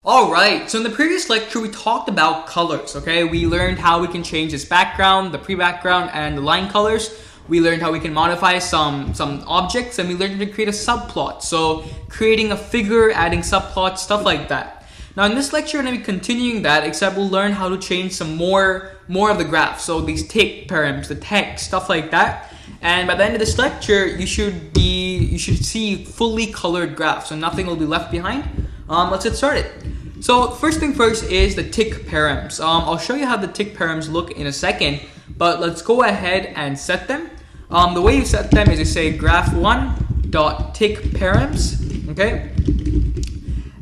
Alright, so in the previous lecture we talked about colors, okay? We learned how we can change this background, the pre-background, and the line colors. We learned how we can modify some objects, and we learned how to create a subplot. So creating a figure, adding subplots, stuff like that. Now in this lecture we're going to be continuing that, except we'll learn how to change some more of the graph. So these tick params, the text, stuff like that. And by the end of this lecture, you should see fully colored graphs, so nothing will be left behind. Let's get started. So first thing first is the tick params. I'll show you how the tick params look in a second, but let's go ahead and set them. The way you set them is you say graph1.tickparams, okay?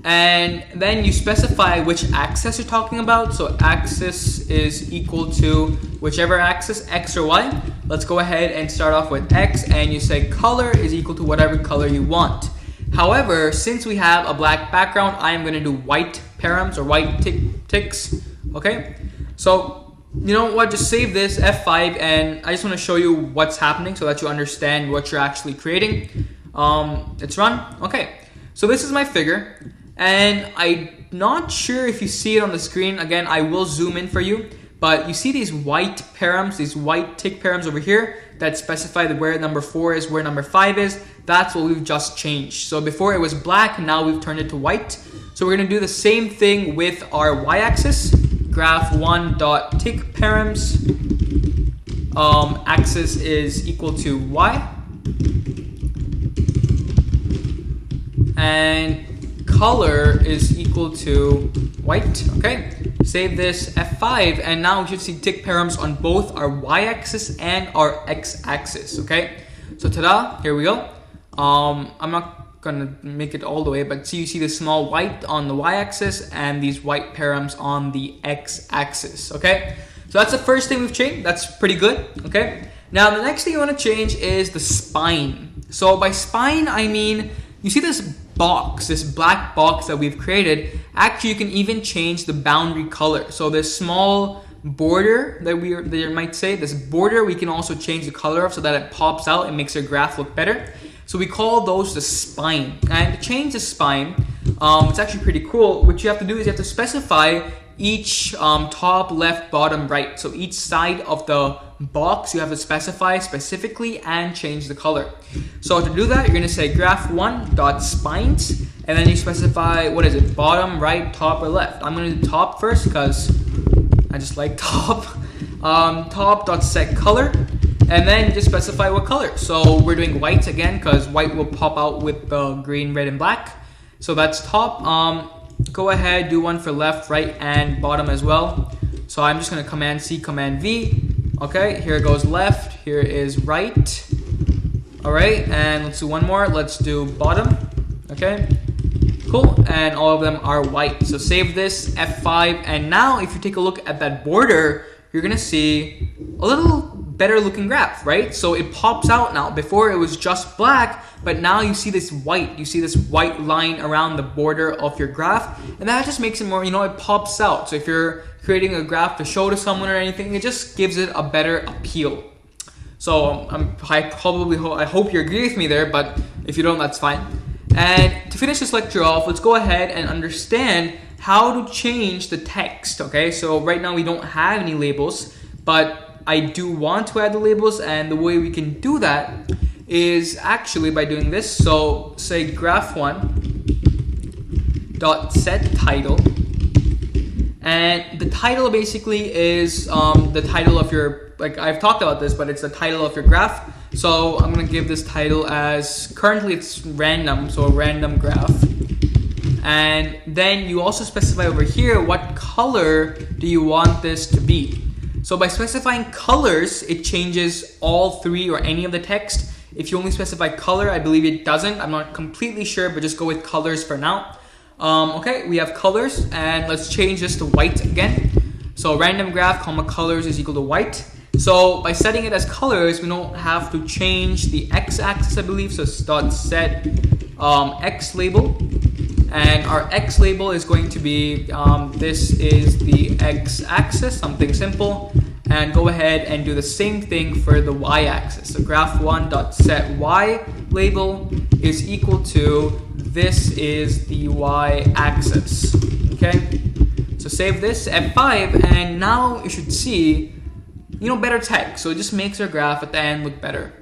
And then you specify which axis you're talking about. So axis is equal to whichever axis, X or Y. Let's go ahead and start off with X, and you say color is equal to whatever color you want. However, since we have a black background, I am going to do white params or white ticks, okay? So, you know what, just save this, F5, and I just want to show you what's happening so that you understand what you're actually creating. It's run, okay. So this is my figure, and I'm not sure if you see it on the screen. Again, I will zoom in for you, but you see these white params, these white tick params over here that specify where number 4 is, where number 5 is. That's what we've just changed. So before it was black, now we've turned it to white. So we're going to do the same thing with our y-axis. Graph1.tickparams, axis is equal to y. And color is equal to white, okay? Save this, F5, and now we should see tick params on both our y-axis and our x-axis, okay? So ta-da, here we go. I'm not gonna make it all the way, but you see the small white on the y-axis and these white params on the x-axis, okay? So that's the first thing we've changed. That's pretty good, okay? Now the next thing you want to change is the spine. So by spine, I mean, you see this box, this black box that we've created. Actually, you can even change the boundary color. So this small border that you might say, this border, we can also change the color of so that it pops out and makes your graph look better. So we call those the spine. And to change the spine, it's actually pretty cool. What you have to do is you have to specify each top, left, bottom, right. So each side of the box you have to specify specifically and change the color. So to do that, you're going to say graph1.spines, and then you specify, what is it, bottom, right, top, or left. I'm going to do top first because I just like top. Top.setColor, and then just specify what color. So we're doing white again because white will pop out with the green, red, and black. So that's top. Go ahead, do one for left, right, and bottom as well. So I'm just going to Command C, Command V. Okay, here goes left, here is right. All right, and let's do one more. Let's do bottom. Okay, cool, and all of them are white. So save this, F5, and now if you take a look at that border, you're going to see a little better looking graph, right? So it pops out now. Before it was just black, but now you see this white. You see this white line around the border of your graph, and that just makes it more, you know, it pops out. So if you're creating a graph to show to someone or anything, it just gives it a better appeal. So I hope you agree with me there, but if you don't, that's fine. And to finish this lecture off, let's go ahead and understand how to change the text, okay? So right now we don't have any labels, but I do want to add the labels, and the way we can do that is actually by doing this. So say graph1.setTitle, and the title basically is the title of your, like I've talked about this, but it's the title of your graph. So I'm going to give this title as, currently it's random, so a random graph. And then you also specify over here what color do you want this to be. So by specifying colors, it changes all three or any of the text. If you only specify color, I believe it doesn't. I'm not completely sure, but just go with colors for now. Okay, we have colors, and let's change this to white again. So random graph, comma colors is equal to white. So by setting it as colors, we don't have to change the x-axis, I believe. So it's .set x label, and our x label is going to be this is the x-axis, something simple. And go ahead and do the same thing for the y-axis. So graph1.setY label is equal to this is the y-axis. Okay, so save this F5, and now you should see, better text. So it just makes our graph at the end look better.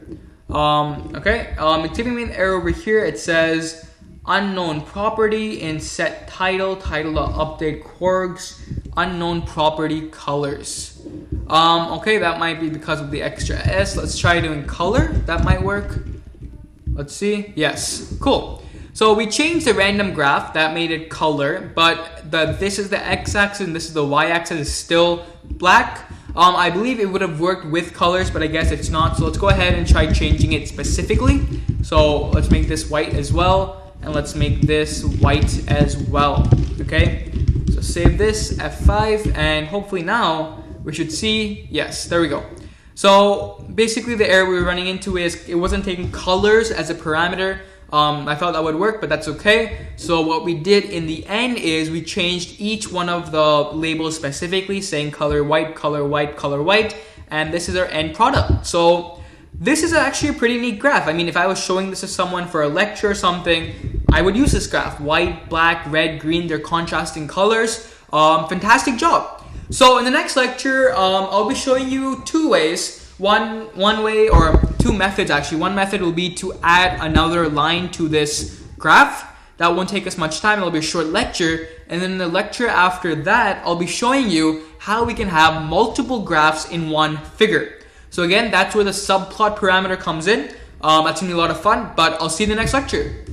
It's giving me an error over here. It says unknown property in set title.update quarks, unknown property colors. That might be because of the extra S. Let's try doing color. That might work. Let's see. Yes, cool. So we changed the random graph, that made it color, but this is the x-axis and this is the y-axis is still black. I believe it would have worked with colors, but I guess it's not. So let's go ahead and try changing it specifically. So let's make this white as well, and let's make this white as well. Okay, so save this F5, and hopefully now we should see, yes, there we go. So basically the error we were running into is it wasn't taking colors as a parameter. I thought that would work, but that's okay. So what we did in the end is we changed each one of the labels specifically, saying color white, color white, color white, and this is our end product. So this is actually a pretty neat graph. I mean, if I was showing this to someone for a lecture or something, I would use this graph. White, black, red, green, they're contrasting colors. Fantastic job. So in the next lecture, I'll be showing you two ways. One way, or two methods actually. One method will be to add another line to this graph. That won't take us much time. It'll be a short lecture. And then the lecture after that, I'll be showing you how we can have multiple graphs in one figure. So again, that's where the subplot parameter comes in. That's gonna be a lot of fun, but I'll see you in the next lecture.